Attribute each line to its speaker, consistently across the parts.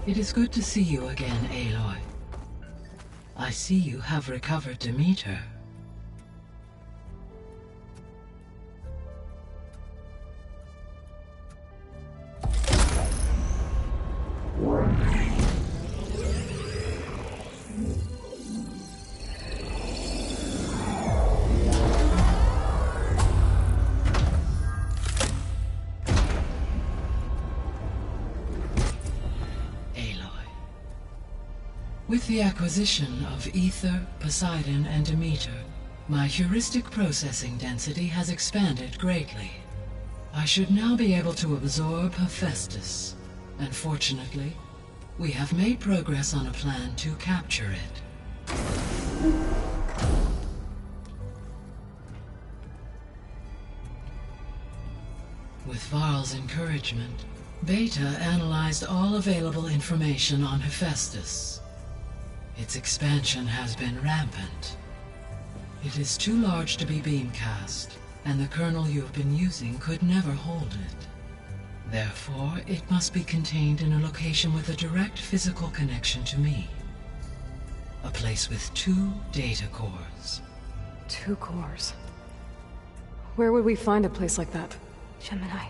Speaker 1: It is good to see you again, Aloy. I see you have recovered Demeter. With the acquisition of Ether, Poseidon, and Demeter, my heuristic processing density has expanded greatly. I should now be able to absorb Hephaestus, and fortunately, we have made progress on a plan to capture it. With Varl's encouragement, Beta analyzed all available information on Hephaestus. Its expansion has been rampant. It is too large to be beamcast, and the kernel you have been using could never hold it. Therefore, it must be contained in a location with a direct physical connection to me. A place with 2 data cores.
Speaker 2: 2 cores? Where would we find a place like that?
Speaker 3: Gemini.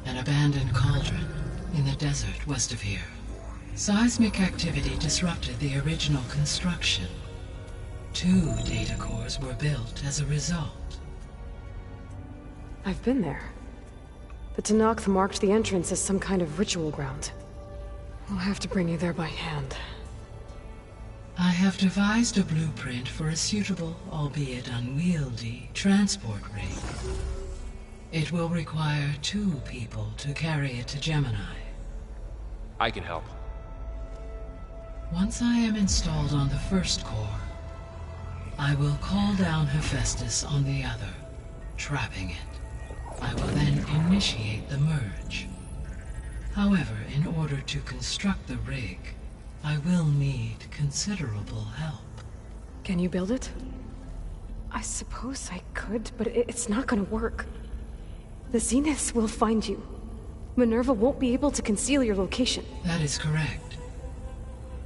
Speaker 1: An abandoned cauldron in the desert west of here. Seismic activity disrupted the original construction. 2 data cores were built as a result.
Speaker 2: I've been there. The Tenakth marked the entrance as some kind of ritual ground. I'll have to bring you there by hand.
Speaker 1: I have devised a blueprint for a suitable, albeit unwieldy, transport rig. It will require 2 people to carry it to Gemini.
Speaker 4: I can help.
Speaker 1: Once I am installed on the first core, I will call down Hephaestus on the other, trapping it. I will then initiate the merge. However, in order to construct the rig, I will need considerable help.
Speaker 2: Can you build it? I suppose I could, but it's not gonna work. The Zeniths will find you. Minerva won't be able to conceal your location.
Speaker 1: That is correct.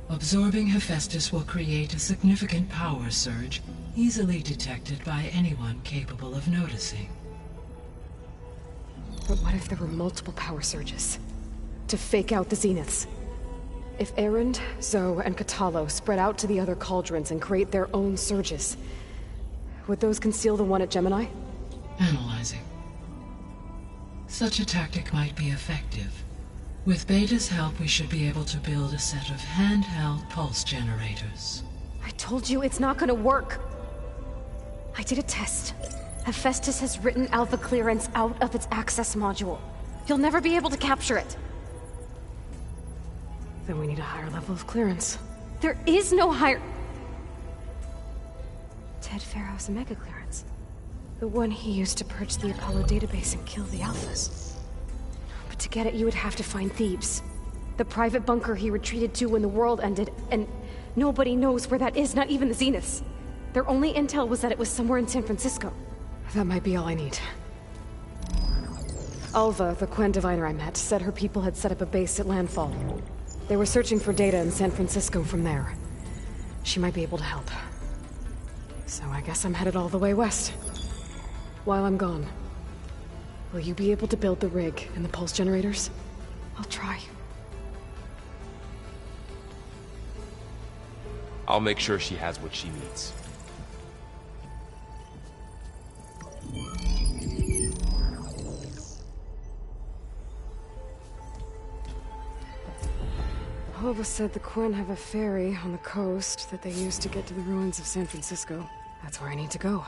Speaker 1: Absorbing Hephaestus will create a significant power surge, easily detected by anyone capable of noticing.
Speaker 2: But what if there were multiple power surges? To fake out the Zeniths? If Erend, Zoe, and Katalo spread out to the other cauldrons and create their own surges, would those conceal the one at Gemini?
Speaker 1: Analyzing. Such a tactic might be effective. With Beta's help, we should be able to build a set of handheld pulse generators.
Speaker 2: I told you it's not gonna work! I did a test. Hephaestus has written Alpha Clearance out of its access module. You'll never be able to capture it. Then we need a higher level of clearance. There is no higher... Ted Pharaoh's Mega Clearance. The one he used to purge the Apollo database and kill the Alphas. But to get it, you would have to find Thebes. The private bunker he retreated to when the world ended, and nobody knows where that is, not even the Zeniths. Their only intel was that it was somewhere in San Francisco. That might be all I need. Alva, the Quen diviner I met, said her people had set up a base at Landfall. They were searching for data in San Francisco from there. She might be able to help. So I guess I'm headed all the way west. While I'm gone, will you be able to build the rig and the pulse generators? I'll try.
Speaker 4: I'll make sure she has what she needs.
Speaker 2: Alva said the Quen have a ferry on the coast that they use to get to the ruins of San Francisco. That's where I need to go.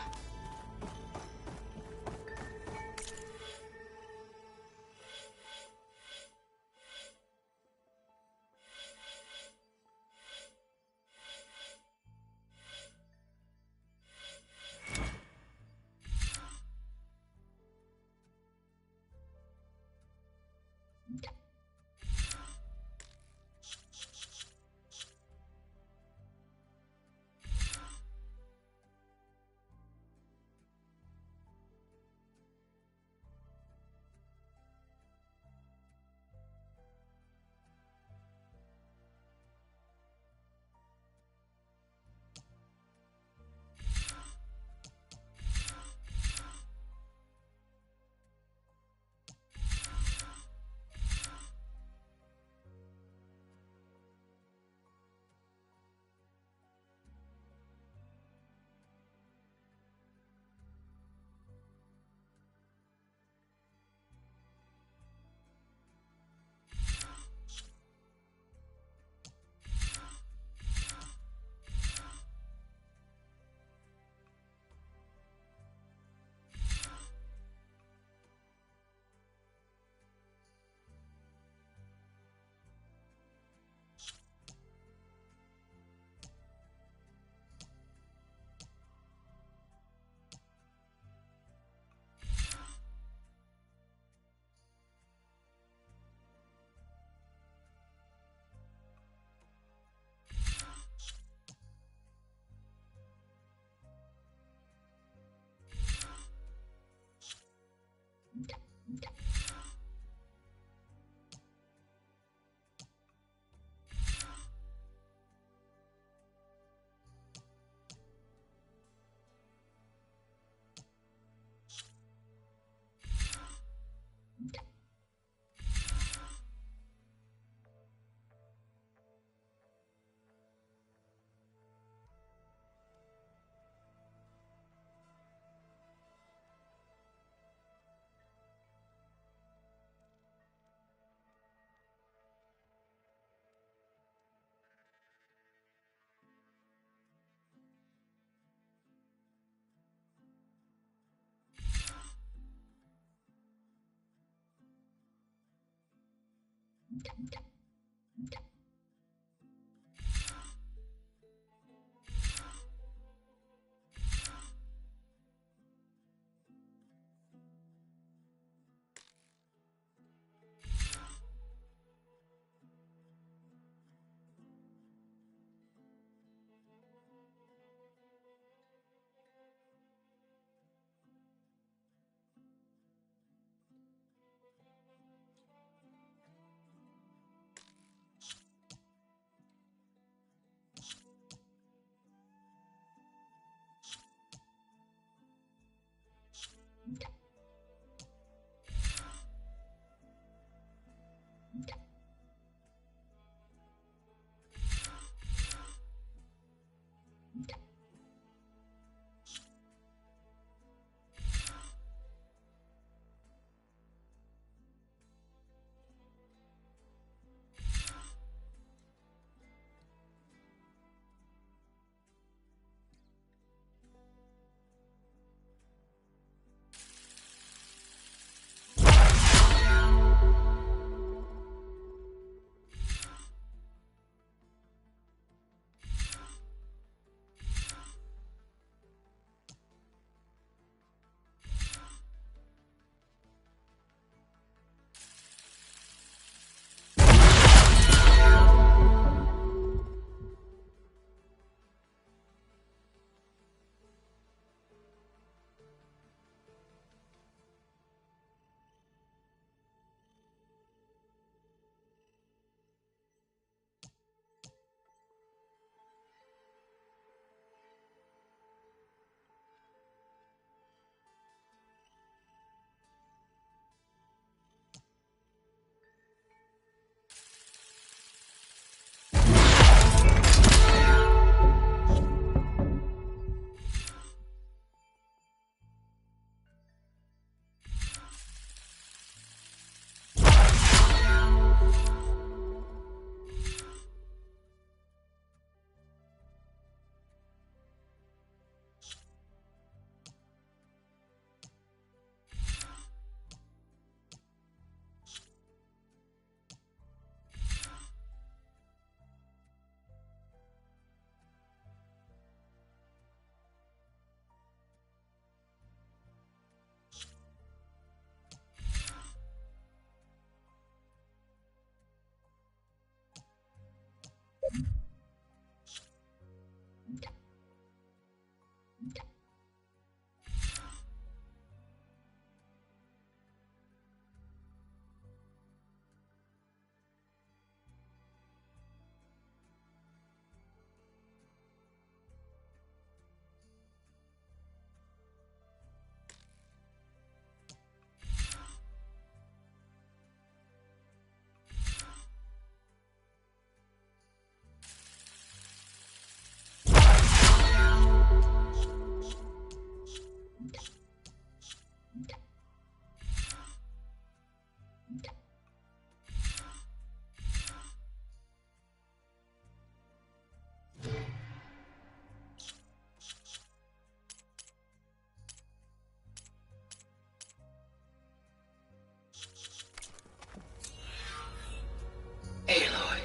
Speaker 1: Aloy,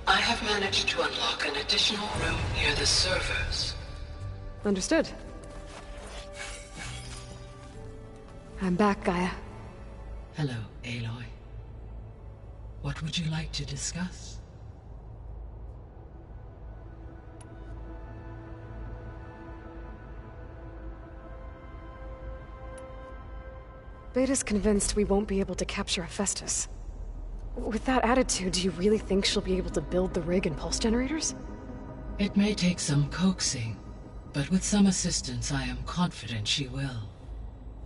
Speaker 1: I have managed to unlock an additional room near the servers.
Speaker 2: Understood. I'm back, Gaia.
Speaker 1: Hello, Aloy. What would you like to discuss?
Speaker 2: Beta's convinced we won't be able to capture Hephaestus. With that attitude, do you really think she'll be able to build the rig and pulse generators?
Speaker 1: It may take some coaxing, but with some assistance, I am confident she will.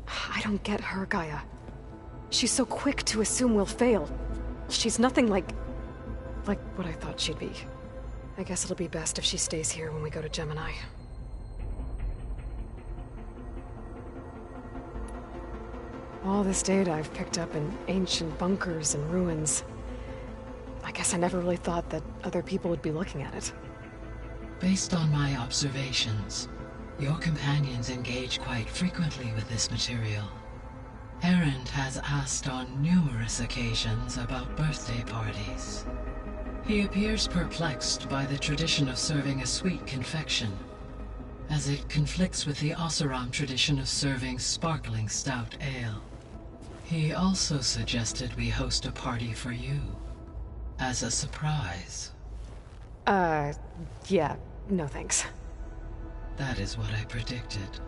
Speaker 2: I don't get her, Gaia. She's so quick to assume we'll fail. She's nothing like what I thought she'd be. I guess it'll be best if she stays here when we go to Gemini. All this data I've picked up in ancient bunkers and ruins. I guess I never really thought that other people would be looking at it.
Speaker 1: Based on my observations, your companions engage quite frequently with this material. Erend has asked on numerous occasions about birthday parties. He appears perplexed by the tradition of serving a sweet confection, as it conflicts with the Oseram tradition of serving sparkling stout ale. He also suggested we host a party for you, as a surprise.
Speaker 2: Yeah, no thanks.
Speaker 1: That is what I predicted.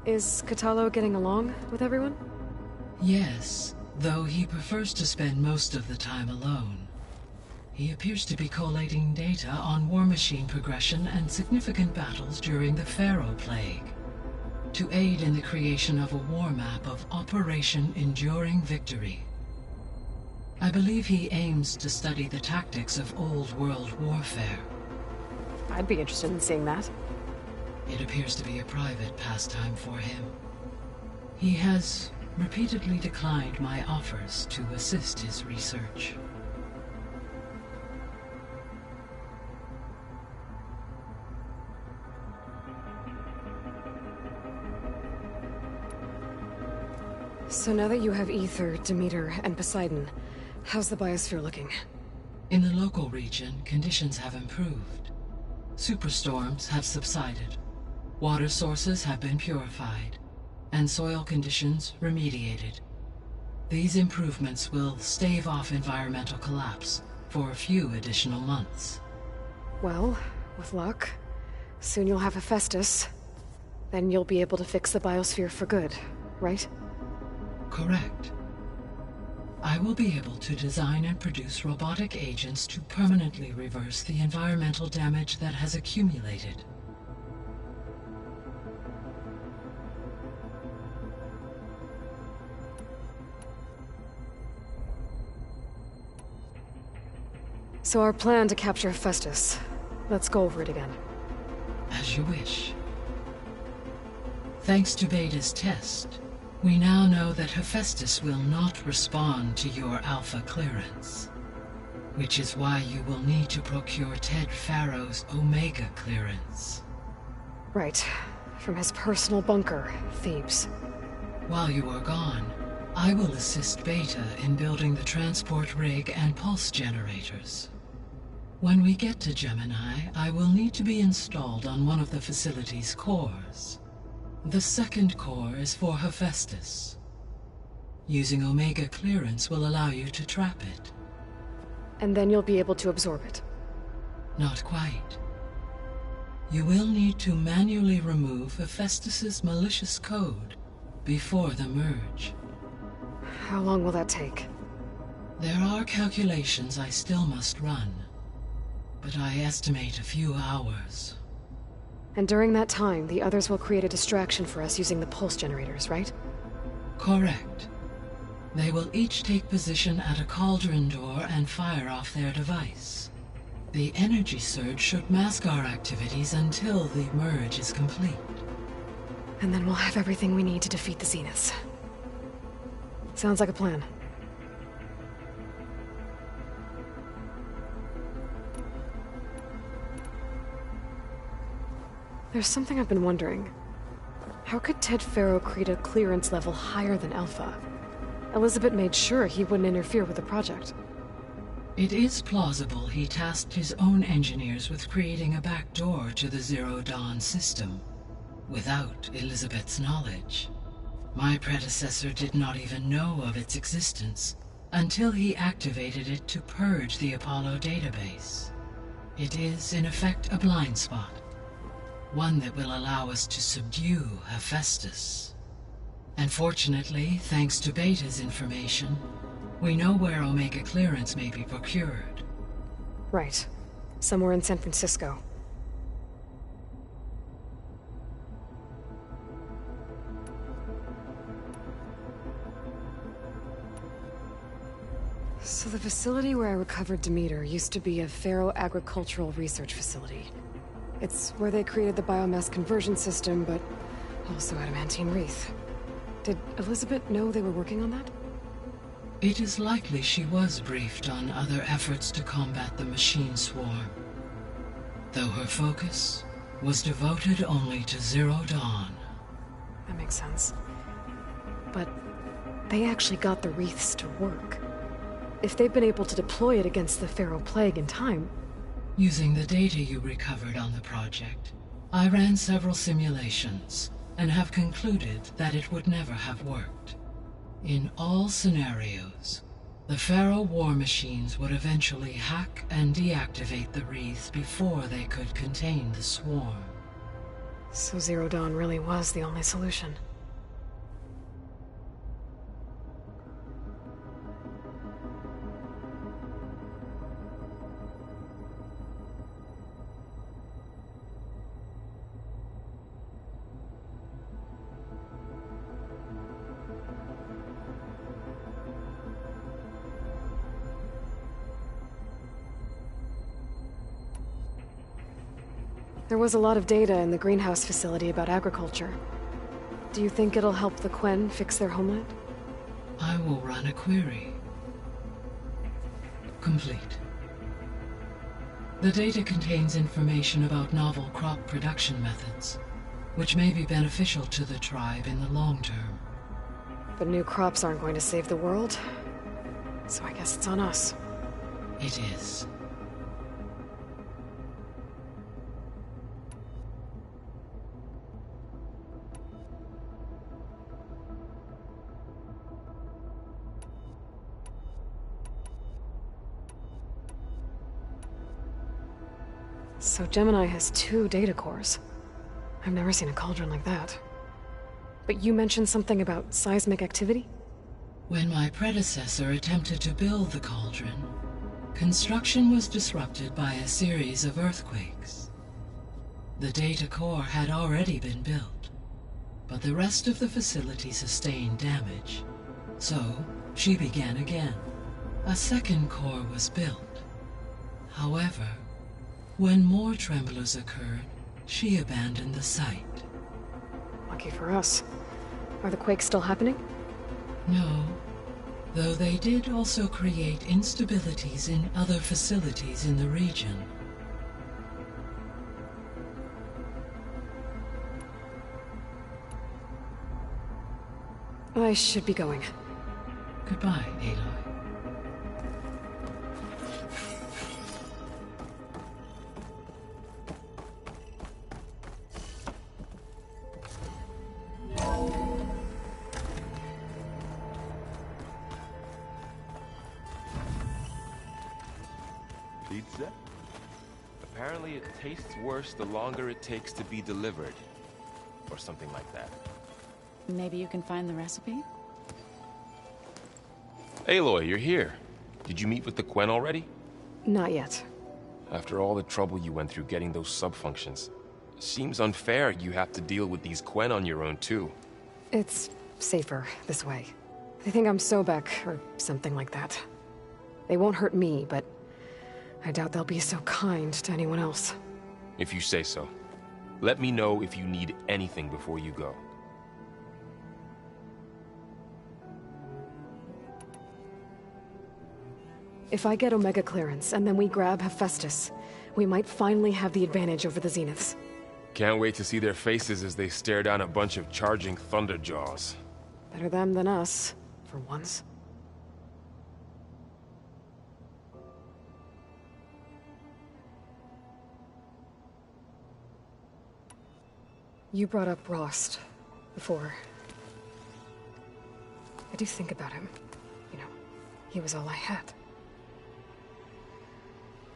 Speaker 2: Is Kotallo getting along with everyone?
Speaker 1: Yes, though he prefers to spend most of the time alone. He appears to be collating data on war machine progression and significant battles during the Pharaoh Plague, to aid in the creation of a war map of Operation Enduring Victory. I believe he aims to study the tactics of Old World warfare.
Speaker 2: I'd be interested in seeing that.
Speaker 1: It appears to be a private pastime for him. He has repeatedly declined my offers to assist his research.
Speaker 2: So now that you have Aether, Demeter, and Poseidon, how's the biosphere looking?
Speaker 1: In the local region, conditions have improved. Superstorms have subsided. Water sources have been purified, and soil conditions remediated. These improvements will stave off environmental collapse for a few additional months.
Speaker 2: Well, with luck, soon you'll have Hephaestus. Then you'll be able to fix the biosphere for good, right?
Speaker 1: Correct. I will be able to design and produce robotic agents to permanently reverse the environmental damage that has accumulated.
Speaker 2: So our plan to capture Hephaestus. Let's go over it again.
Speaker 1: As you wish. Thanks to Beta's test, we now know that Hephaestus will not respond to your Alpha clearance, which is why you will need to procure Ted Pharaoh's Omega clearance.
Speaker 2: Right. From his personal bunker, Thebes.
Speaker 1: While you are gone, I will assist Beta in building the transport rig and pulse generators. When we get to Gemini, I will need to be installed on one of the facility's cores. The second core is for Hephaestus. Using Omega clearance will allow you to trap it.
Speaker 2: And then you'll be able to absorb it.
Speaker 1: Not quite. You will need to manually remove Hephaestus's malicious code before the merge.
Speaker 2: How long will that take?
Speaker 1: There are calculations I still must run, but I estimate a few hours.
Speaker 2: And during that time, the others will create a distraction for us using the pulse generators, right?
Speaker 1: Correct. They will each take position at a cauldron door and fire off their device. The energy surge should mask our activities until the merge is complete.
Speaker 2: And then we'll have everything we need to defeat the Zeniths. Sounds like a plan. There's something I've been wondering. How could Ted Pharaoh create a clearance level higher than Alpha? Elizabeth made sure he wouldn't interfere with the project.
Speaker 1: It is plausible he tasked his own engineers with creating a back door to the Zero Dawn system, without Elizabeth's knowledge. My predecessor did not even know of its existence until he activated it to purge the Apollo database. It is, in effect, a blind spot. One that will allow us to subdue Hephaestus. And fortunately, thanks to Beta's information, we know where Omega clearance may be procured.
Speaker 2: Right. Somewhere in San Francisco. So the facility where I recovered Demeter used to be a Pharaoh agricultural research facility. It's where they created the biomass conversion system, but also Adamantine Wreath. Did Elizabeth know they were working on that?
Speaker 1: It is likely she was briefed on other efforts to combat the machine swarm. though her focus was devoted only to Zero Dawn.
Speaker 2: That makes sense. But they actually got the wreaths to work. If they've been able to deploy it against the Pharaoh Plague in time...
Speaker 1: Using the data you recovered on the project, I ran several simulations and have concluded that it would never have worked. In all scenarios, the Pharaoh war machines would eventually hack and deactivate the wreaths before they could contain the swarm.
Speaker 2: So Zero Dawn really was the only solution. There was a lot of data in the greenhouse facility about agriculture. Do you think it'll help the Quen fix their homeland?
Speaker 1: I will run a query. Complete. The data contains information about novel crop production methods, which may be beneficial to the tribe in the long term.
Speaker 2: But new crops aren't going to save the world, so I guess it's on us.
Speaker 1: It is.
Speaker 2: So Gemini has 2 data cores. I've never seen a cauldron like that. But you mentioned something about seismic activity?
Speaker 1: When my predecessor attempted to build the cauldron, construction was disrupted by a series of earthquakes. The data core had already been built, but the rest of the facility sustained damage. So, she began again. A second core was built. However, when more tremblers occurred, she abandoned the site.
Speaker 2: Lucky for us. Are the quakes still happening?
Speaker 1: No, though they did also create instabilities in other facilities in the region.
Speaker 2: I should be going.
Speaker 1: Goodbye, Aloy.
Speaker 4: Pizza? Apparently it tastes worse the longer it takes to be delivered. Or something like that.
Speaker 3: Maybe you can find the recipe?
Speaker 4: Aloy, you're here. Did you meet with the Quen already?
Speaker 2: Not yet.
Speaker 4: After all the trouble you went through getting those subfunctions, it seems unfair you have to deal with these Quen on your own too.
Speaker 2: It's safer this way. They think I'm Sobek, or something like that. They won't hurt me, but I doubt they'll be so kind to anyone else.
Speaker 4: If you say so. Let me know if you need anything before you go.
Speaker 2: If I get Omega clearance, and then we grab Hephaestus, we might finally have the advantage over the Zeniths.
Speaker 4: Can't wait to see their faces as they stare down a bunch of charging Thunderjaws.
Speaker 2: Better them than us, for once. You brought up Rost before. I do think about him. You know, he was all I had.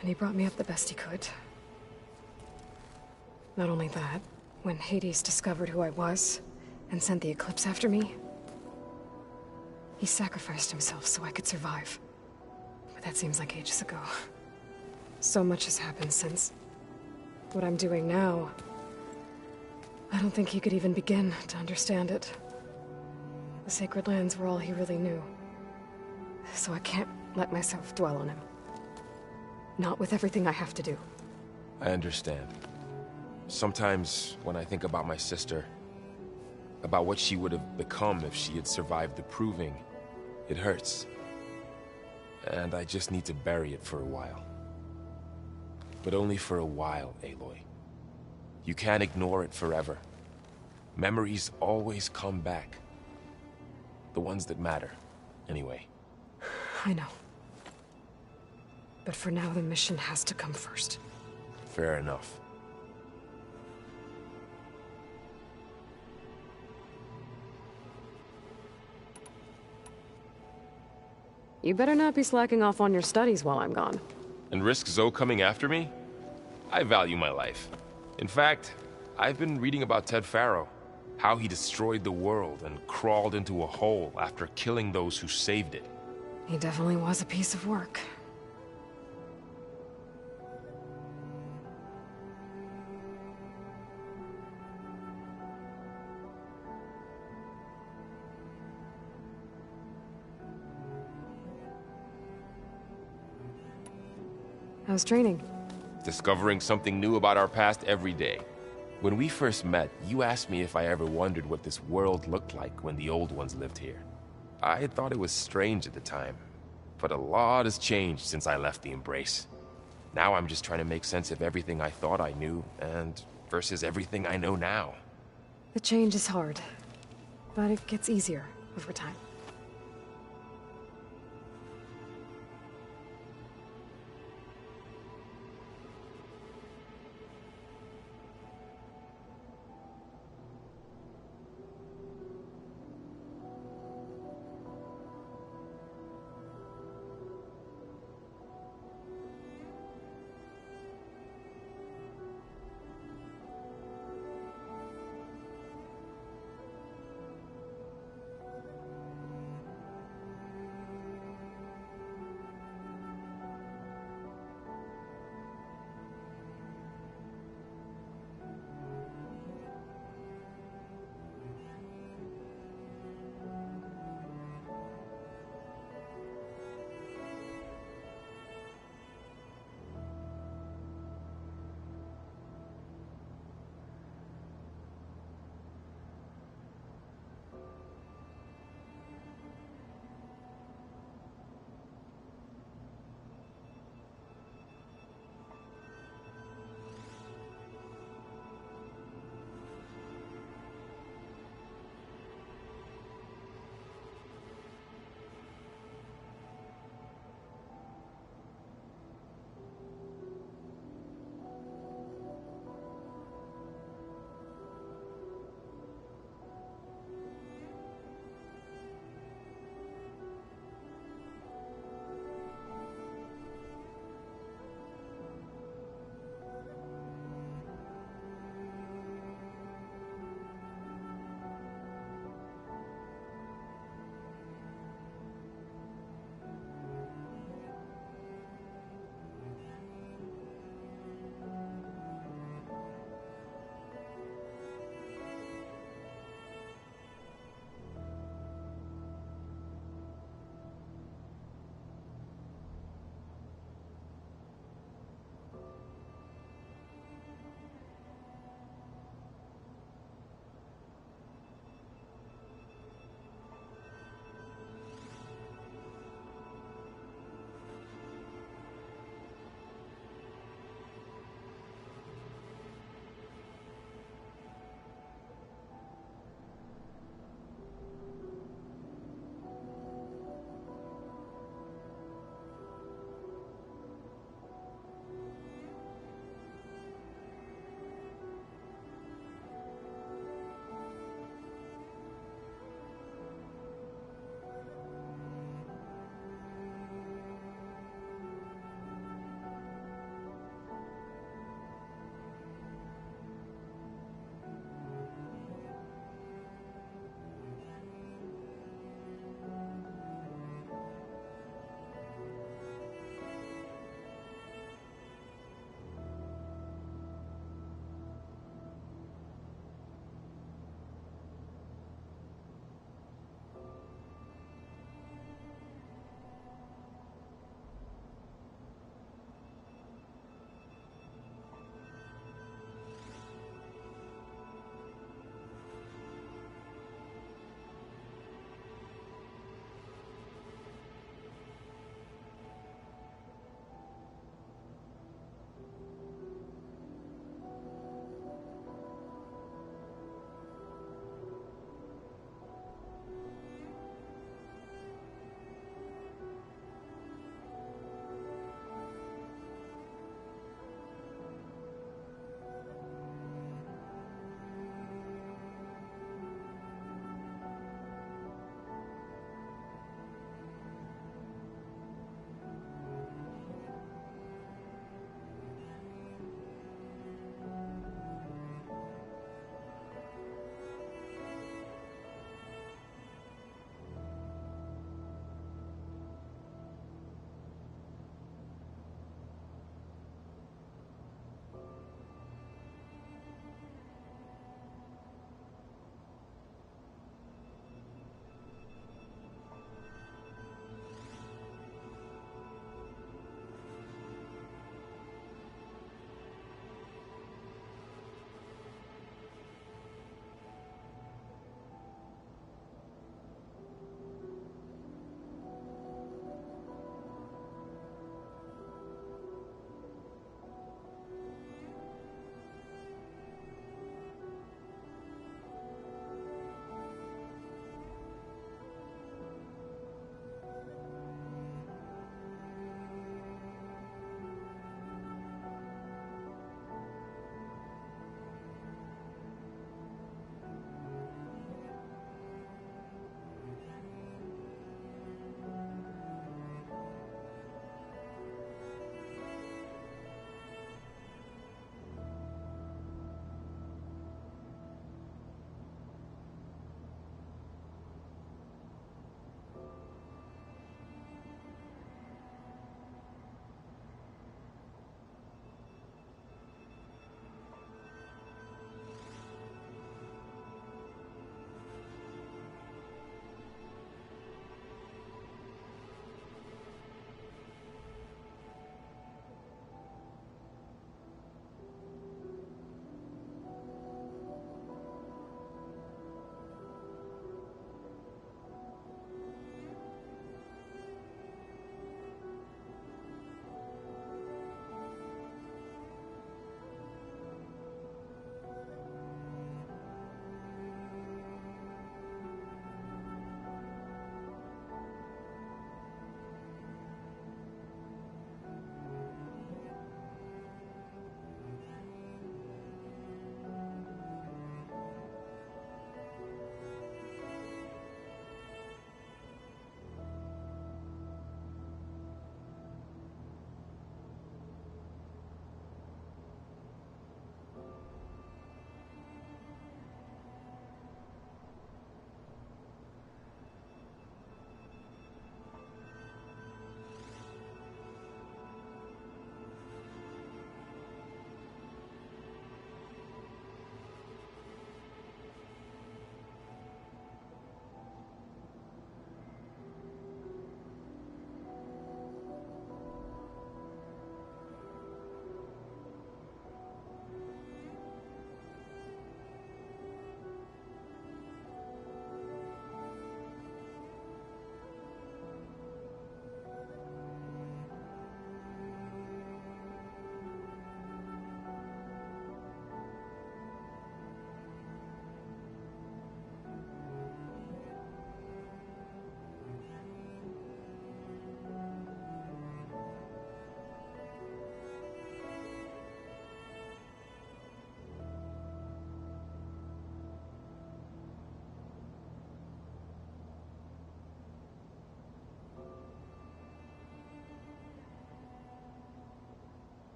Speaker 2: And he brought me up the best he could. Not only that, when Hades discovered who I was and sent the Eclipse after me, he sacrificed himself so I could survive. But that seems like ages ago. So much has happened since. What I'm doing now, I don't think he could even begin to understand it. The Sacred Lands were all he really knew. So I can't let myself dwell on him. Not with everything I have to do.
Speaker 4: I understand. Sometimes, when I think about my sister, about what she would have become if she had survived the Proving, it hurts. And I just need to bury it for a while. but only for a while, Aloy. You can't ignore it forever. Memories always come back. The ones that matter, anyway.
Speaker 2: I know. But for now, the mission has to come first.
Speaker 4: Fair enough.
Speaker 2: You better not be slacking off on your studies while I'm gone.
Speaker 4: And risk Zoe coming after me? I value my life. In fact, I've been reading about Ted Faro. How he destroyed the world and crawled into a hole after killing those who saved it.
Speaker 2: He definitely was a piece of work. How's training?
Speaker 4: Discovering something new about our past every day. When we first met, you asked me if I ever wondered what this world looked like when the old ones lived here. I had thought it was strange at the time, but a lot has changed since I left the Embrace. Now I'm just trying to make sense of everything I thought I knew, and versus everything I know now.
Speaker 2: The change is hard, but it gets easier over time.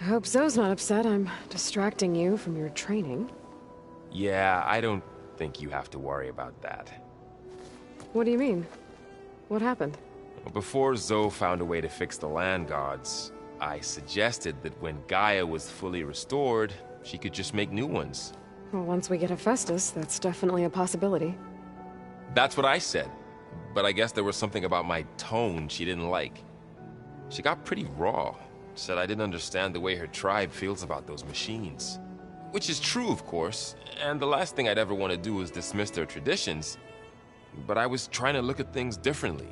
Speaker 2: I hope Zoe's not upset I'm distracting you from your training.
Speaker 4: Yeah, I don't think you have to worry about that.
Speaker 2: What do you mean? What happened?
Speaker 4: Before Zoe found a way to fix the land gods, I suggested that when Gaia was fully restored, she could just make new ones.
Speaker 2: Well, once we get Hephaestus, that's definitely a possibility.
Speaker 4: That's what I said, but I guess there was something about my tone she didn't like. She got pretty raw, said I didn't understand the way her tribe feels about those machines. Which is true, of course, and the last thing I'd ever want to do is dismiss their traditions. But I was trying to look at things differently.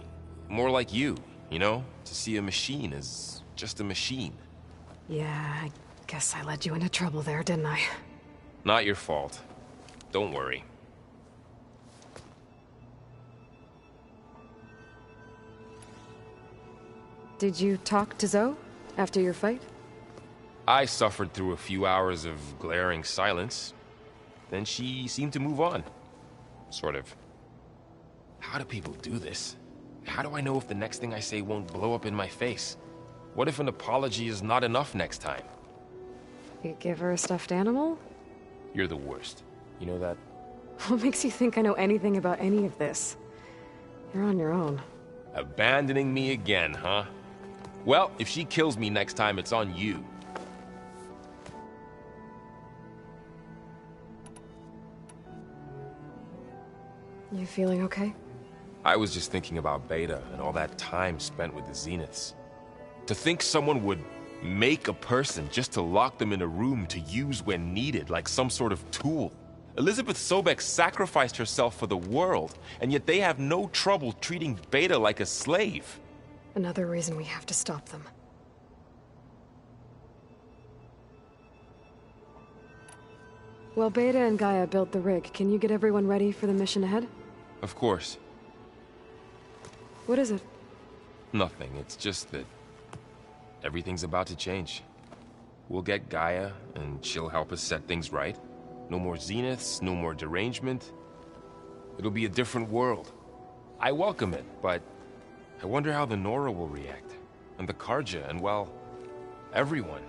Speaker 4: More like you know? To see a machine as just a machine.
Speaker 2: Yeah, I guess I led you into trouble there, didn't I?
Speaker 4: Not your fault. Don't worry.
Speaker 2: Did you talk to Zoe after your fight?
Speaker 4: I suffered through a few hours of glaring silence. Then she seemed to move on. Sort of. How do people do this? How do I know if the next thing I say won't blow up in my face? What if an apology is not enough next time?
Speaker 2: You give her a stuffed animal?
Speaker 4: You're the worst. You know that?
Speaker 2: What makes you think I know anything about any of this? You're on your own.
Speaker 4: Abandoning me again, huh? Well, if she kills me next time, it's on you.
Speaker 2: You feeling okay?
Speaker 4: I was just thinking about Beta and all that time spent with the Zeniths. To think someone would make a person just to lock them in a room to use when needed, like some sort of tool. Elizabeth Sobek sacrificed herself for the world, and yet they have no trouble treating Beta like a slave.
Speaker 2: Another reason we have to stop them. Well, Beta and Gaia built the rig. Can you get everyone ready for the mission ahead?
Speaker 4: Of course.
Speaker 2: What is it?
Speaker 4: Nothing. It's just that everything's about to change. We'll get Gaia, and she'll help us set things right. No more Zeniths, no more derangement. It'll be a different world. I welcome it, but I wonder how the Nora will react. And the Karja, and well, everyone.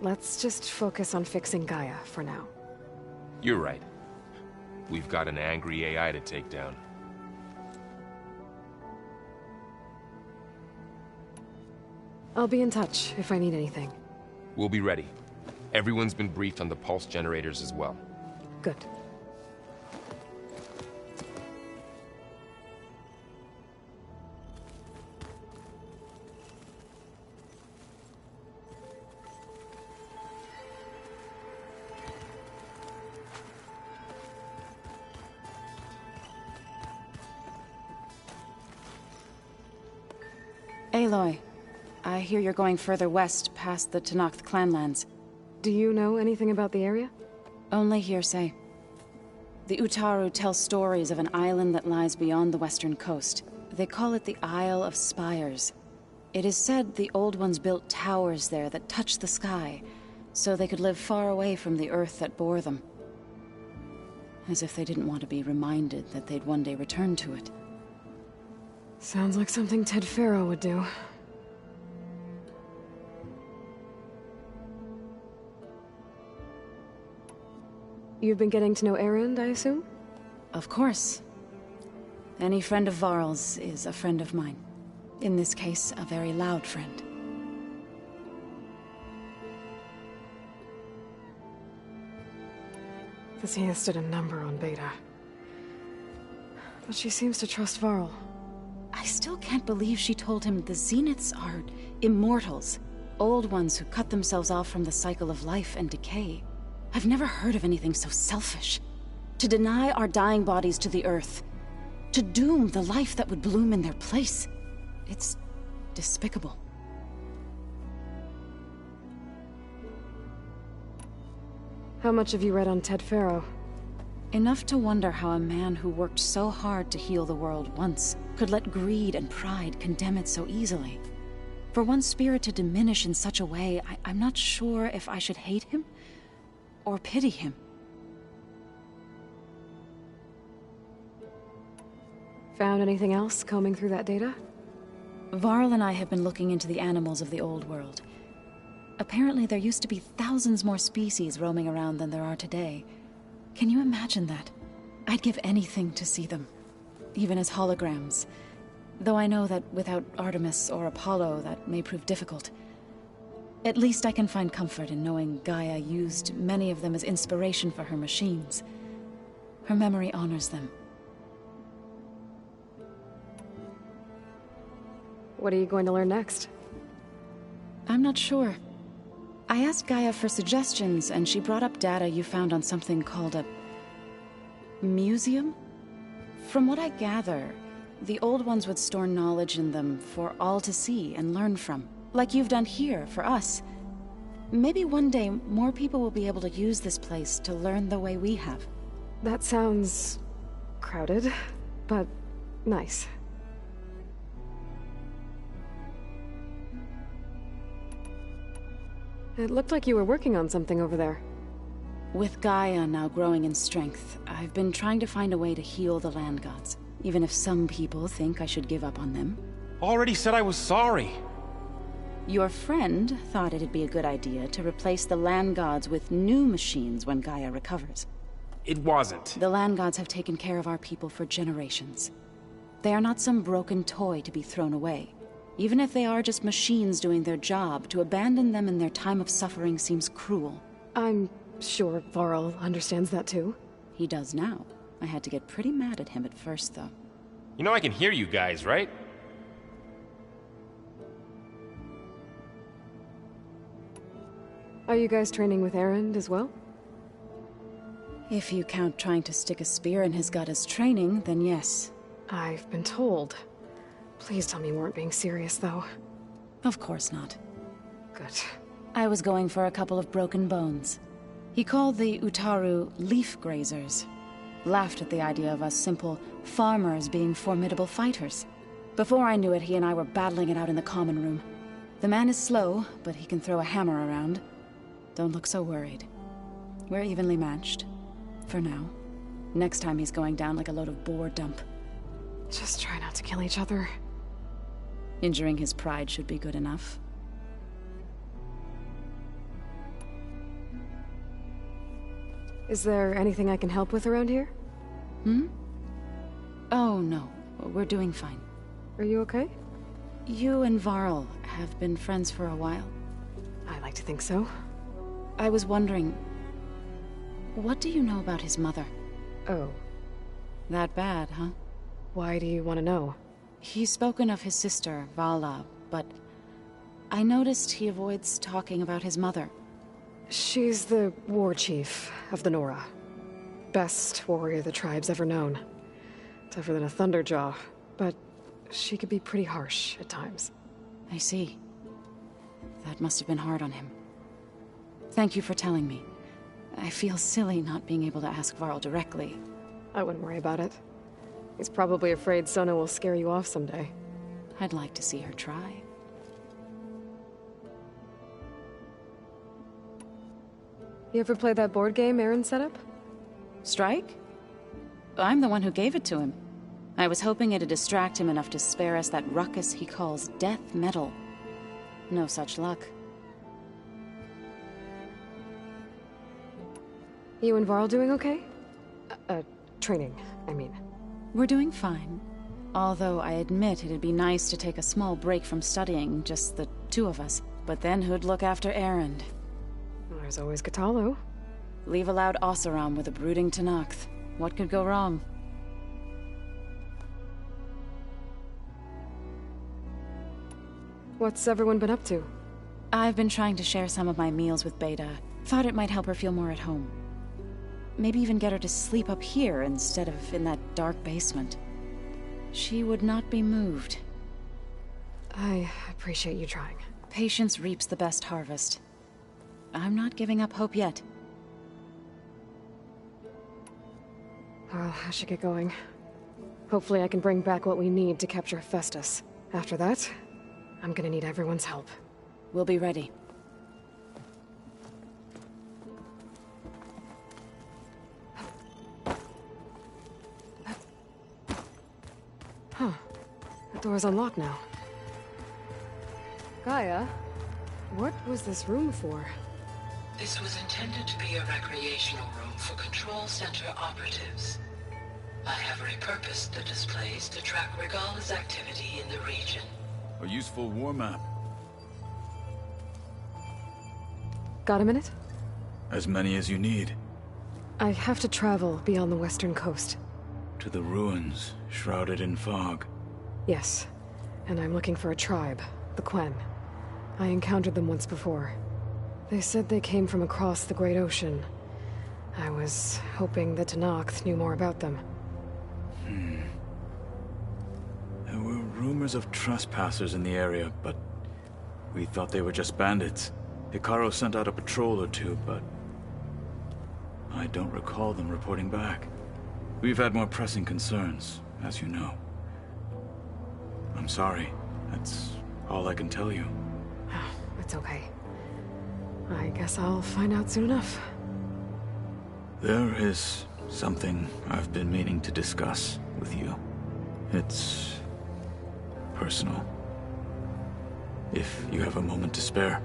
Speaker 2: Let's just focus on fixing Gaia for now.
Speaker 4: You're right. We've got an angry AI to take down.
Speaker 2: I'll be in touch if I need anything.
Speaker 4: We'll be ready. Everyone's been briefed on the pulse generators as well.
Speaker 2: Good.
Speaker 3: Aloy, I hear you're going further west past the Tenakth clanlands.
Speaker 2: Do you know anything about the area?
Speaker 3: Only hearsay. The Utaru tell stories of an island that lies beyond the western coast. They call it the Isle of Spires. It is said the Old Ones built towers there that touch the sky, so they could live far away from the earth that bore them. As if they didn't want to be reminded that they'd one day return to it.
Speaker 2: Sounds like something Ted Faro would do. You've been getting to know Erend, I assume?
Speaker 3: Of course. Any friend of Varl's is a friend of mine. In this case, a very loud friend.
Speaker 2: Thesina stood a number on Beta. But she seems to trust Varl.
Speaker 3: I still can't believe she told him the Zeniths are immortals. Old ones who cut themselves off from the cycle of life and decay. I've never heard of anything so selfish. To deny our dying bodies to the earth. To doom the life that would bloom in their place. It's despicable.
Speaker 2: How much have you read on Ted Faro?
Speaker 3: Enough to wonder how a man who worked so hard to heal the world once could let greed and pride condemn it so easily. For one's spirit to diminish in such a way, I'm not sure if I should hate him or pity him.
Speaker 2: Found anything else combing through that data?
Speaker 3: Varl and I have been looking into the animals of the old world. Apparently there used to be thousands more species roaming around than there are today. Can you imagine that? I'd give anything to see them, even as holograms. Though I know that without Artemis or Apollo, that may prove difficult. At least I can find comfort in knowing Gaia used many of them as inspiration for her machines. Her memory honors them.
Speaker 2: What are you going to learn next?
Speaker 3: I'm not sure. I asked Gaia for suggestions, and she brought up data you found on something called a museum? From what I gather, the Old Ones would store knowledge in them for all to see and learn from, like you've done here for us. Maybe one day more people will be able to use this place to learn the way we have.
Speaker 2: That sounds crowded, but nice. It looked like you were working on something over there.
Speaker 3: With Gaia now growing in strength, I've been trying to find a way to heal the land gods, even if some people think I should give up on them.
Speaker 4: Already said I was sorry.
Speaker 3: Your friend thought it'd be a good idea to replace the land gods with new machines when Gaia recovers.
Speaker 4: It wasn't.
Speaker 3: The land gods have taken care of our people for generations. They are not some broken toy to be thrown away. Even if they are just machines doing their job, to abandon them in their time of suffering seems cruel.
Speaker 2: I'm sure Varl understands that too.
Speaker 3: He does now. I had to get pretty mad at him at first, though.
Speaker 4: You know I can hear you guys, right?
Speaker 2: Are you guys training with Erend as well?
Speaker 3: If you count trying to stick a spear in his gut as training, then yes.
Speaker 2: I've been told. Please tell me you weren't being serious, though.
Speaker 3: Of course not.
Speaker 2: Good.
Speaker 3: I was going for a couple of broken bones. He called the Utaru leaf grazers. Laughed at the idea of us simple farmers being formidable fighters. Before I knew it, he and I were battling it out in the common room. The man is slow, but he can throw a hammer around. Don't look so worried. We're evenly matched. For now. Next time he's going down like a load of boar dump.
Speaker 2: Just try not to kill each other.
Speaker 3: Injuring his pride should be good enough.
Speaker 2: Is there anything I can help with around here?
Speaker 3: Oh, no. We're doing fine.
Speaker 2: Are you okay?
Speaker 3: You and Varl have been friends for a while.
Speaker 2: I like to think so.
Speaker 3: I was wondering, what do you know about his mother?
Speaker 2: Oh.
Speaker 3: That bad, huh?
Speaker 2: Why do you want to know?
Speaker 3: He's spoken of his sister, Vala, but I noticed he avoids talking about his mother.
Speaker 2: She's the war chief of the Nora. Best warrior the tribe's ever known. Tougher than a Thunderjaw, but she could be pretty harsh at times.
Speaker 3: I see. That must have been hard on him. Thank you for telling me. I feel silly not being able to ask Varl directly.
Speaker 2: I wouldn't worry about it. He's probably afraid Sona will scare you off someday.
Speaker 3: I'd like to see her try.
Speaker 2: You ever play that board game Erend set up?
Speaker 3: Strike? I'm the one who gave it to him. I was hoping it'd distract him enough to spare us that ruckus he calls death metal. No such luck.
Speaker 2: You and Varl doing okay? Training, I mean.
Speaker 3: We're doing fine. Although I admit it'd be nice to take a small break from studying, just the two of us. But then who'd look after Erend?
Speaker 2: There's always Kotallo.
Speaker 3: Leave a loud Oseram with a brooding Tenakth. What could go wrong?
Speaker 2: What's everyone been up to?
Speaker 3: I've been trying to share some of my meals with Beta. Thought it might help her feel more at home. Maybe even get her to sleep up here instead of in that dark basement. She would not be moved.
Speaker 2: I appreciate you trying.
Speaker 3: Patience reaps the best harvest. I'm not giving up hope yet.
Speaker 2: Well, I should get going. Hopefully I can bring back what we need to capture Hephaestus. After that, I'm gonna need everyone's help.
Speaker 3: We'll be ready.
Speaker 2: Huh. The door's unlocked now. Gaia? What was this room for?
Speaker 1: This was intended to be a recreational room for Control Center operatives. I have repurposed the displays to track Regala's activity in the region.
Speaker 5: A useful war map.
Speaker 2: Got a minute?
Speaker 5: As many as you need.
Speaker 2: I have to travel beyond the western coast.
Speaker 5: To the ruins, shrouded in fog.
Speaker 2: Yes, and I'm looking for a tribe, the Quen. I encountered them once before. They said they came from across the Great Ocean. I was hoping that Tenakth knew more about them.
Speaker 5: There were rumors of trespassers in the area, but we thought they were just bandits. Hekarro sent out a patrol or two, but I don't recall them reporting back. We've had more pressing concerns, as you know. I'm sorry. That's all I can tell you.
Speaker 2: It's okay. I guess I'll find out soon enough.
Speaker 5: There is something I've been meaning to discuss with you. It's personal. If you have a moment to spare.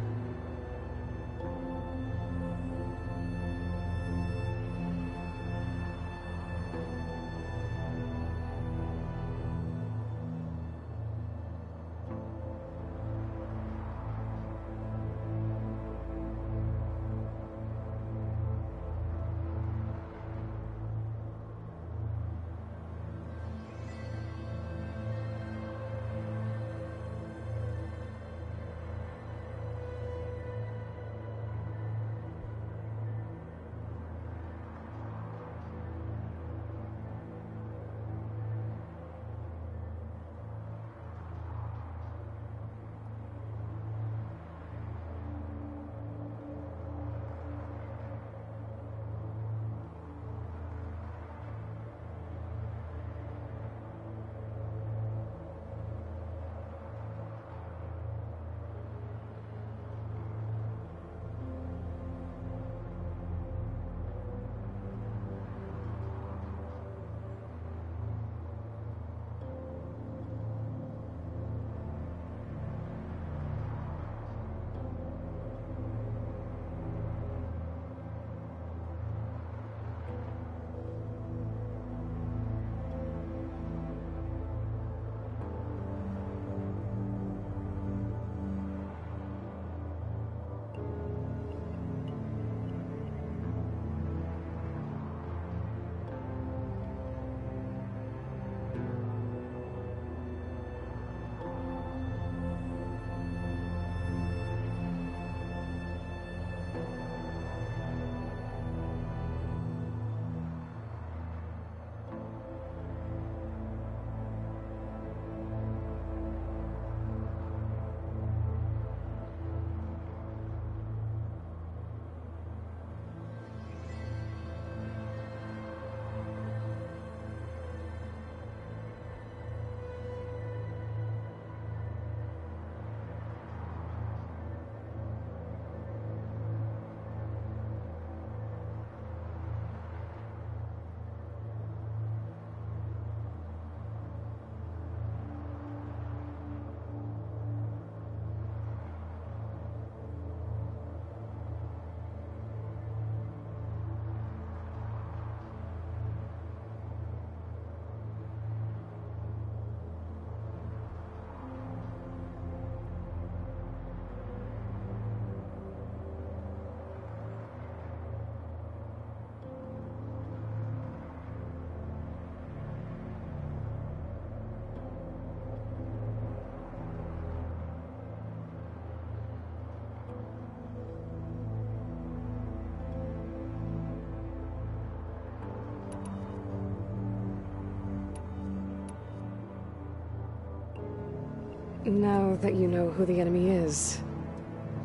Speaker 2: Now that you know who the enemy is,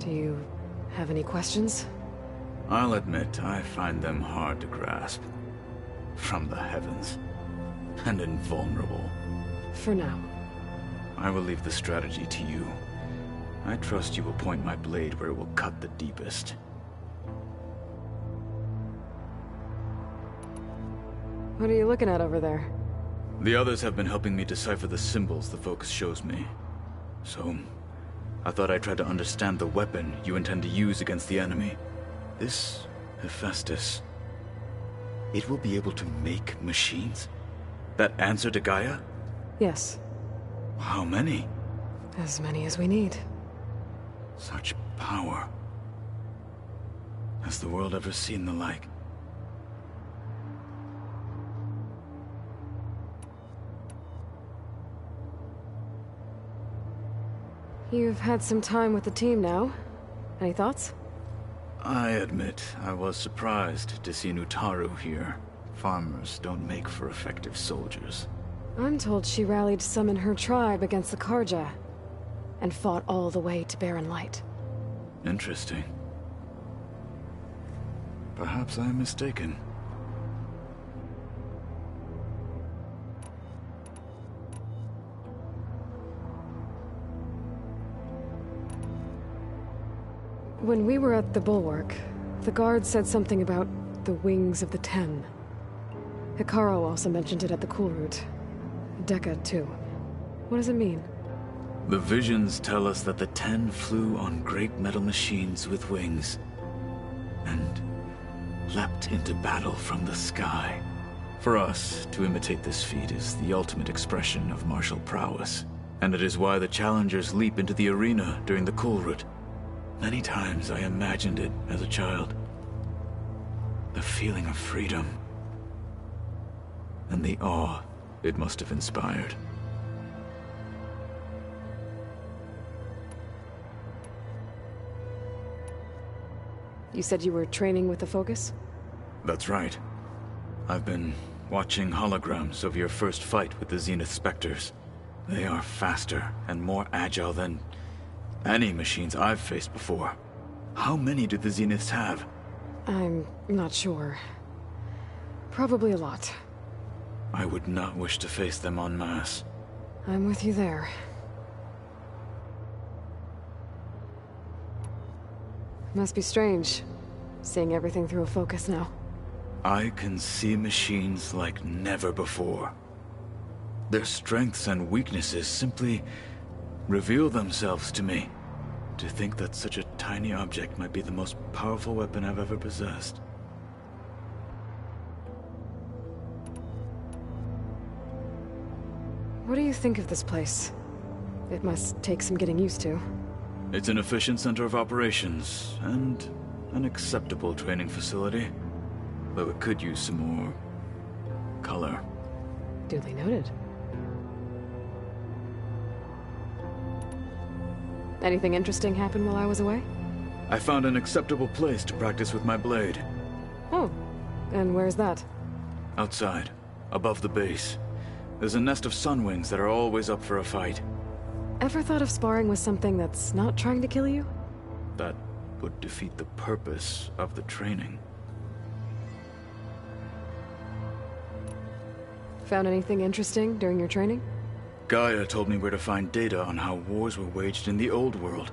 Speaker 2: do you have any questions?
Speaker 5: I'll admit, I find them hard to grasp. From the heavens. And invulnerable.
Speaker 2: For now.
Speaker 5: I will leave the strategy to you. I trust you will point my blade where it will cut the deepest.
Speaker 2: What are you looking at over there?
Speaker 5: The others have been helping me decipher the symbols the Focus shows me. So, I thought I'd try to understand the weapon you intend to use against the enemy. This Hephaestus, it will be able to make machines? That answer to Gaia?
Speaker 2: Yes,
Speaker 5: How many?
Speaker 2: as many as we need.
Speaker 5: Such power. Has the world ever seen the like?
Speaker 2: You've had some time with the team now. Any thoughts?
Speaker 5: I admit, I was surprised to see Nutaru here. Farmers don't make for effective soldiers.
Speaker 2: I'm told she rallied some in her tribe against the Karja, and fought all the way to Barren Light.
Speaker 5: Interesting. Perhaps I am mistaken.
Speaker 2: When we were at the Bulwark, the guard said something about the Wings of the Ten. Hikaru also mentioned it at the Cool Route. Dekka, too. What does it mean?
Speaker 5: The visions tell us that the Ten flew on great metal machines with wings, and leapt into battle from the sky. For us, to imitate this feat is the ultimate expression of martial prowess, and it is why the challengers leap into the arena during the Cool Route. Many times I imagined it as a child. The feeling of freedom, and the awe it must have inspired.
Speaker 2: You said you were training with the Focus?
Speaker 5: That's right. I've been watching holograms of your first fight with the Zenith Spectres. They are faster and more agile than any machines I've faced before. How many do the Zeniths have?
Speaker 2: I'm not sure. Probably a lot.
Speaker 5: I would not wish to face them en masse.
Speaker 2: I'm with you there. Must be strange, seeing everything through a Focus now.
Speaker 5: I can see machines like never before. Their strengths and weaknesses simply reveal themselves to me. To think that such a tiny object might be the most powerful weapon I've ever possessed.
Speaker 2: What do you think of this place? It must take some getting used to.
Speaker 5: It's an efficient center of operations, and an acceptable training facility. Though it could use some more color.
Speaker 2: Duly noted. Anything interesting happen while I was away?
Speaker 5: I found an acceptable place to practice with my blade.
Speaker 2: Oh, and where's that?
Speaker 5: Outside, above the base. There's a nest of sunwings that are always up for a fight.
Speaker 2: Ever thought of sparring with something that's not trying to kill you?
Speaker 5: That would defeat the purpose of the training.
Speaker 2: Found anything interesting during your training?
Speaker 5: Gaia told me where to find data on how wars were waged in the old world.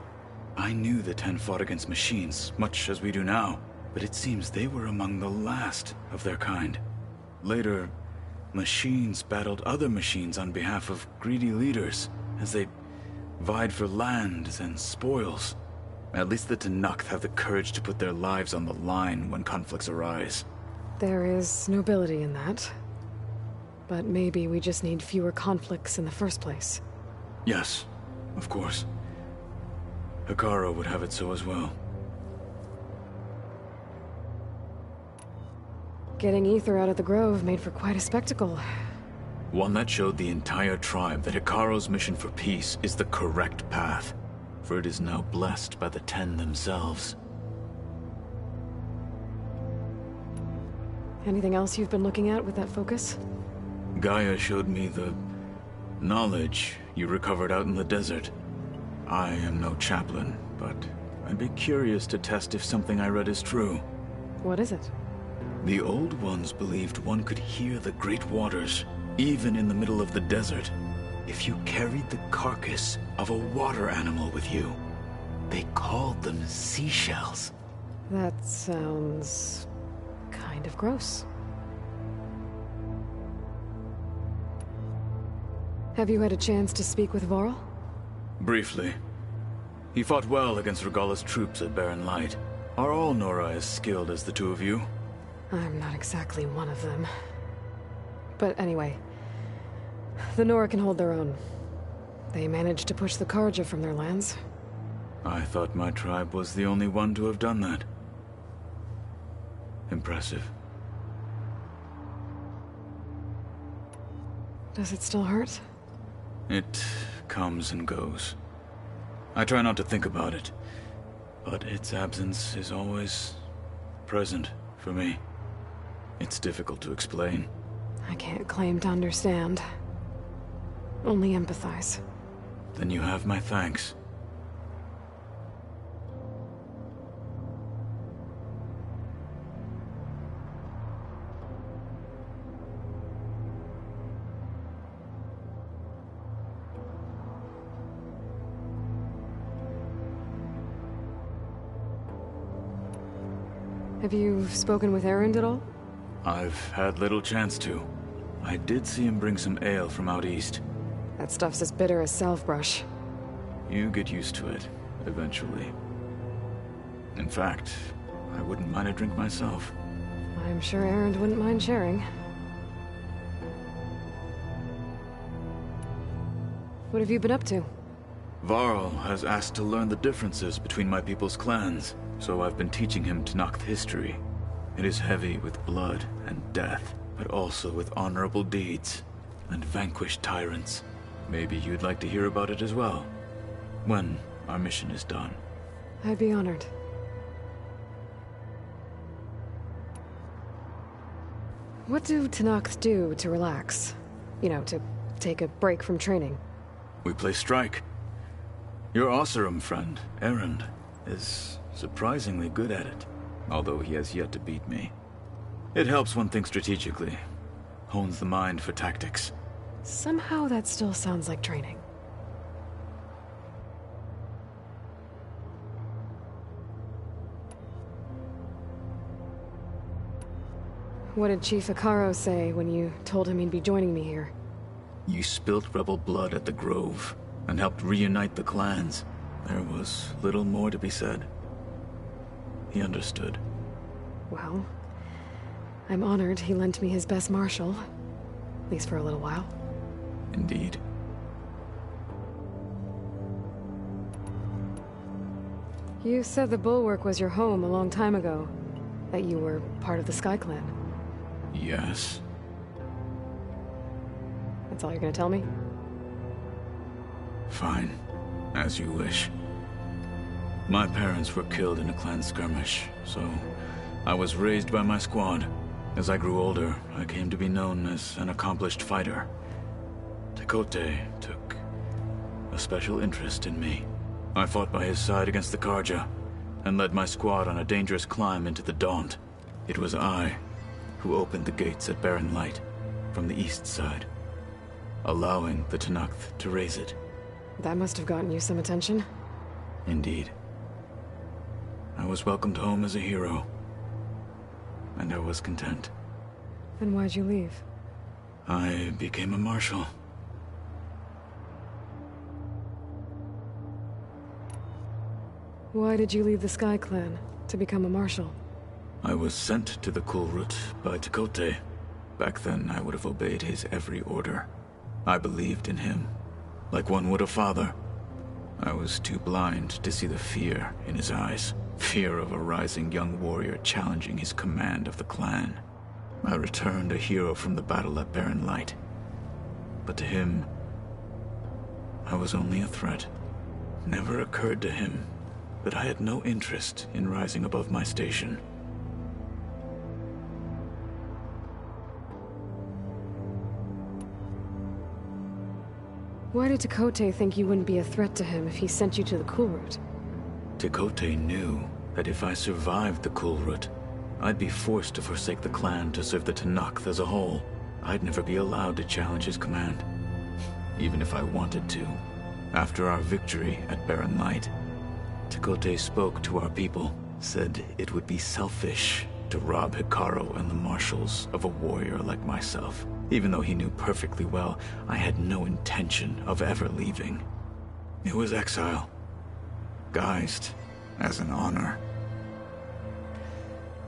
Speaker 5: I knew the Ten fought against machines, much as we do now, but it seems they were among the last of their kind. Later, machines battled other machines on behalf of greedy leaders, as they vied for lands and spoils. At least the Tenakth have the courage to put their lives on the line when conflicts arise.
Speaker 2: There is nobility in that. But maybe we just need fewer conflicts in the first place.
Speaker 5: Yes, of course. Hikaru would have it so as well.
Speaker 2: Getting Ether out of the Grove made for quite a spectacle.
Speaker 5: One that showed the entire tribe that Hikaru's mission for peace is the correct path, for it is now blessed by the Ten themselves.
Speaker 2: Anything else you've been looking at with that Focus?
Speaker 5: Gaia showed me the knowledge you recovered out in the desert. I am no chaplain, but I'd be curious to test if something I read is true.
Speaker 2: What is it?
Speaker 5: The Old Ones believed one could hear the great waters, even in the middle of the desert, if you carried the carcass of a water animal with you. They called them seashells.
Speaker 2: That sounds kind of gross. Have you had a chance to speak with Varl?
Speaker 5: Briefly. He fought well against Regalla's troops at Barren Light. Are all Nora as skilled as the two of you?
Speaker 2: I'm not exactly one of them. But anyway, the Nora can hold their own. They managed to push the Carja from their lands.
Speaker 5: I thought my tribe was the only one to have done that. Impressive.
Speaker 2: Does it still hurt?
Speaker 5: It comes and goes. I try not to think about it, but its absence is always present for me. It's difficult to explain.
Speaker 2: I can't claim to understand. Only empathize.
Speaker 5: Then you have my thanks.
Speaker 2: Have you spoken with Erend at all?
Speaker 5: I've had little chance to. I did see him bring some ale from out east.
Speaker 2: That stuff's as bitter as salve-brush.
Speaker 5: You get used to it, eventually. In fact, I wouldn't mind a drink myself.
Speaker 2: I'm sure Erend wouldn't mind sharing. What have you been up to?
Speaker 5: Varl has asked to learn the differences between my people's clans, so I've been teaching him Tenakth history. It is heavy with blood and death, but also with honorable deeds and vanquished tyrants. Maybe you'd like to hear about it as well, when our mission is done.
Speaker 2: I'd be honored. What do Tenakth do to relax? You know, to take a break from training?
Speaker 5: We play strike. Your Oseram friend, Erend, is surprisingly good at it, although he has yet to beat me. It helps one think strategically, hones the mind for tactics.
Speaker 2: Somehow that still sounds like training. What did Chief Hekarro say when you told him he'd be joining me here?
Speaker 5: You spilt rebel blood at the Grove, and helped reunite the clans. There was little more to be said. He understood.
Speaker 2: Well, I'm honored he lent me his best marshal. At least for a little while.
Speaker 5: Indeed.
Speaker 2: You said the Bulwark was your home a long time ago. That you were part of the Sky Clan.
Speaker 5: Yes.
Speaker 2: That's all you're gonna tell me?
Speaker 5: Fine. As you wish. My parents were killed in a clan skirmish, so I was raised by my squad. As I grew older, I came to be known as an accomplished fighter. Tekotteh took a special interest in me. I fought by his side against the Carja, and led my squad on a dangerous climb into the Daunt. It was I who opened the gates at Barren Light, from the east side, allowing the Tenakth to raise it.
Speaker 2: That must have gotten you some attention.
Speaker 5: Indeed. I was welcomed home as a hero, and I was content.
Speaker 2: Then why'd you leave?
Speaker 5: I became a marshal.
Speaker 2: Why did you leave the Sky Clan to become a marshal?
Speaker 5: I was sent to the Kulrut by Tekotteh. Back then, I would have obeyed his every order. I believed in him, like one would a father. I was too blind to see the fear in his eyes. Fear of a rising young warrior challenging his command of the clan. I returned a hero from the battle at Barren Light. But to him, I was only a threat. Never occurred to him that I had no interest in rising above my station.
Speaker 2: Why did Tekotteh think you wouldn't be a threat to him if he sent you to the Kulrut?
Speaker 5: Tekotteh knew that if I survived the Kulrut, I'd be forced to forsake the clan to serve the Tenakth as a whole. I'd never be allowed to challenge his command, even if I wanted to. After our victory at Barren Light, Tekotteh spoke to our people, said it would be selfish to rob Hekarro and the marshals of a warrior like myself, even though he knew perfectly well I had no intention of ever leaving. It was exile. disguised as an honor.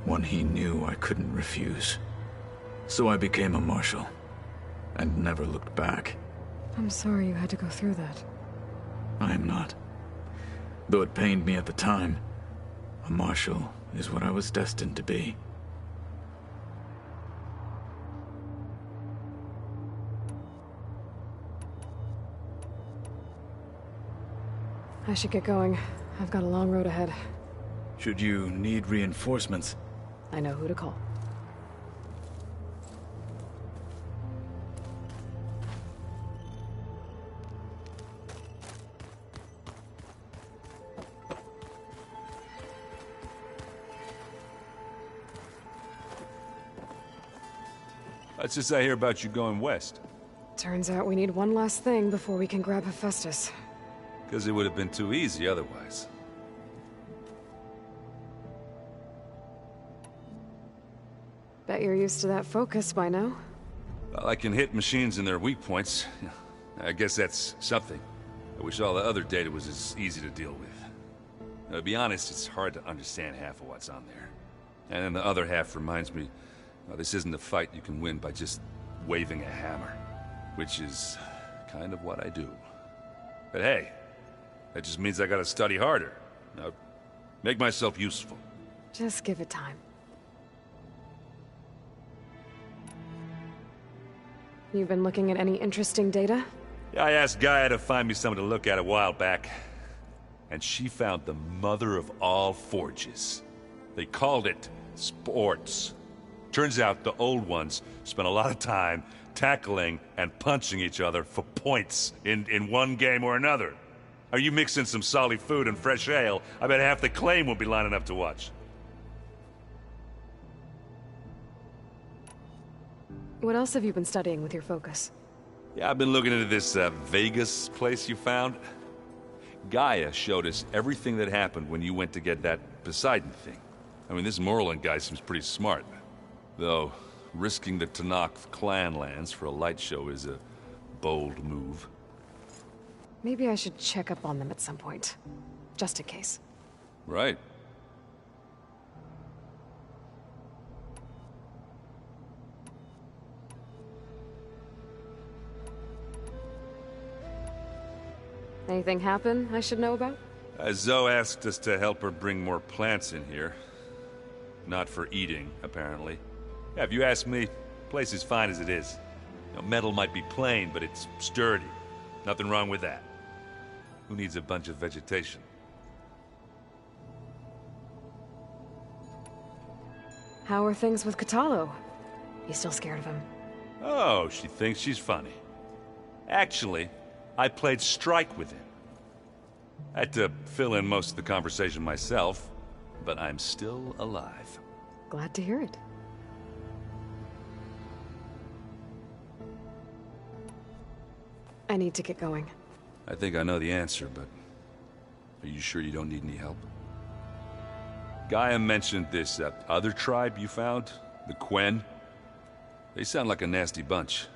Speaker 5: One he knew I couldn't refuse. So I became a marshal, and never looked back.
Speaker 2: I'm sorry you had to go through that.
Speaker 5: I am not. Though it pained me at the time, a marshal is what I was destined to be.
Speaker 2: I should get going. I've got a long road ahead.
Speaker 5: Should you need reinforcements,
Speaker 2: I know who to call.
Speaker 6: What's this I hear about you going west?
Speaker 2: Turns out we need one last thing before we can grab Hephaestus.
Speaker 6: Because it would have been too easy otherwise.
Speaker 2: Bet you're used to that focus by now.
Speaker 6: Well, I can hit machines in their weak points. I guess that's something. I wish all the other data was as easy to deal with. Now, to be honest, it's hard to understand half of what's on there. And then the other half reminds me, well, this isn't a fight you can win by just waving a hammer. Which is kind of what I do. But hey, that just means I gotta study harder. Now, make myself useful.
Speaker 2: Just give it time. You've been looking at any interesting data?
Speaker 6: Yeah, I asked Gaia to find me something to look at a while back. And she found the mother of all forges. They called it sports. Turns out the old ones spent a lot of time tackling and punching each other for points in one game or another. Are you mixing some solid food and fresh ale? I bet half the claim will be lining up to watch.
Speaker 2: What else have you been studying with your focus?
Speaker 6: Yeah, I've been looking into this Vegas place you found. Gaia showed us everything that happened when you went to get that Poseidon thing. I mean, this Morlun guy seems pretty smart. Though, risking the Tenakth clan lands for a light show is a bold move.
Speaker 2: Maybe I should check up on them at some point. Just in case.
Speaker 6: Right.
Speaker 2: Anything happen I should know about?
Speaker 6: Zoe asked us to help her bring more plants in here. Not for eating, apparently. Yeah, if you ask me, the place is fine as it is. You know, metal might be plain, but it's sturdy. Nothing wrong with that. Who needs a bunch of vegetation?
Speaker 2: How are things with Kotallo? You still scared of him?
Speaker 6: Oh, she thinks she's funny. Actually, I played strike with him. I had to fill in most of the conversation myself, but I'm still alive.
Speaker 2: Glad to hear it. I need to get going.
Speaker 6: I think I know the answer, but are you sure you don't need any help? Gaia mentioned this other tribe you found, the Quen. They sound like a nasty bunch.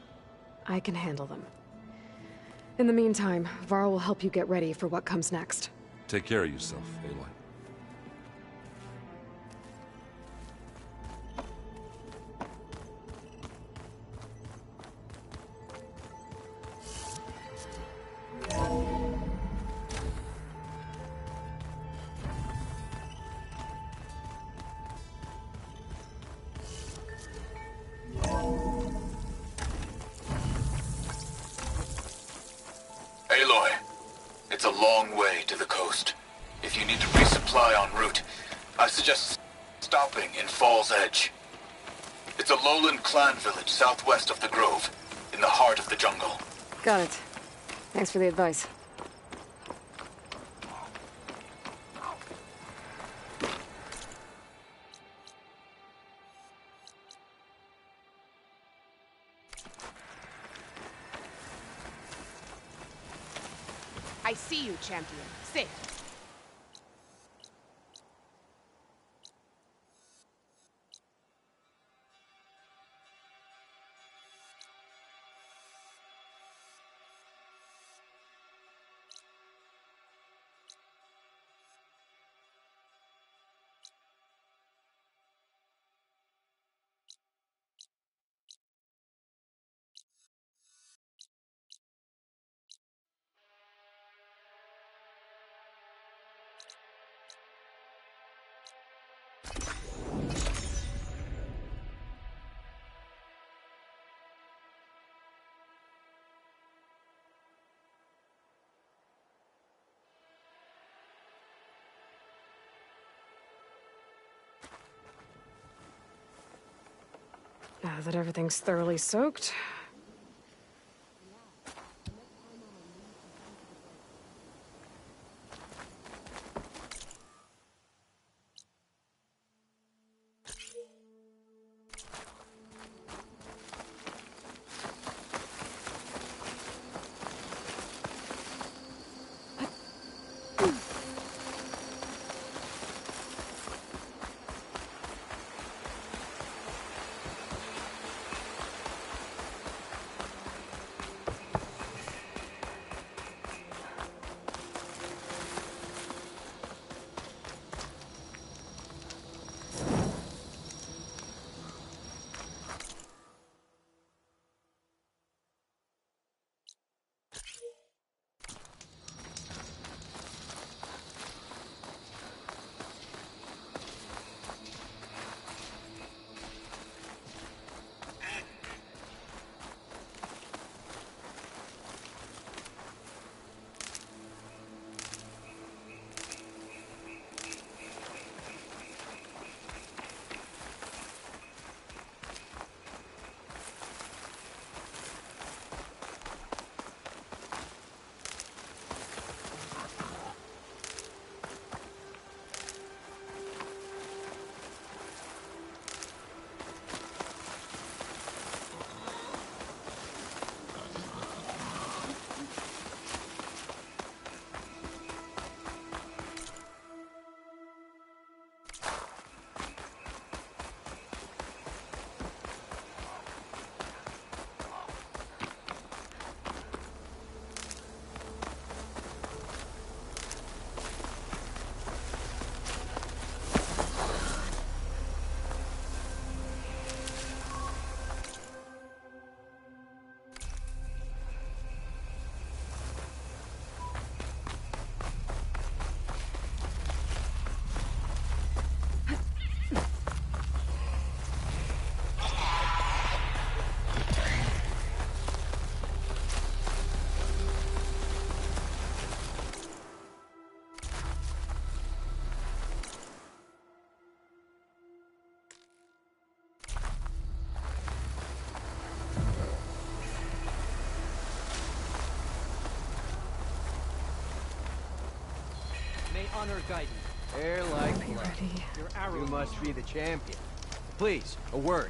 Speaker 2: I can handle them. In the meantime, Varl will help you get ready for what comes next.
Speaker 6: Take care of yourself, Aloy.
Speaker 5: Aloy, it's a long way to the coast. If you need to resupply en route, I suggest stopping in Fall's Edge. It's a lowland clan village southwest of the Grove, in the heart of the jungle.
Speaker 2: Got it. Thanks for the advice.
Speaker 7: I see you, champion. Sit.
Speaker 2: Now that everything's thoroughly soaked,
Speaker 8: May honor guide you. Air like
Speaker 2: be
Speaker 8: blood.
Speaker 2: ready.
Speaker 8: Your arrow. You must be the champion. Please, a word.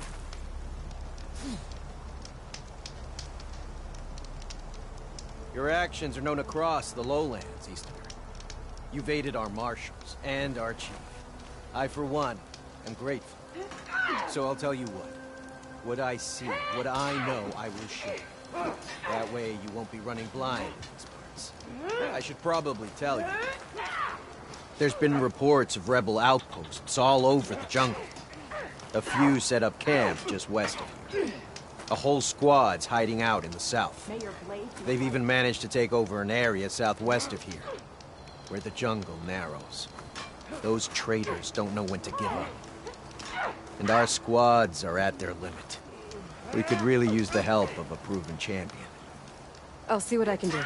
Speaker 8: Your actions are known across the lowlands, Easterner. You've aided our marshals and our chief. I, for one, am grateful. So I'll tell you what. What I see, what I know, I will share. That way you won't be running blind in these parts. I should probably tell you. There's been reports of rebel outposts all over the jungle. A few set up camp just west of here. A whole squad's hiding out in the south. They've even managed to take over an area southwest of here, where the jungle narrows. Those traitors don't know when to give up. And our squads are at their limit. We could really use the help of a proven champion.
Speaker 2: I'll see what I can do.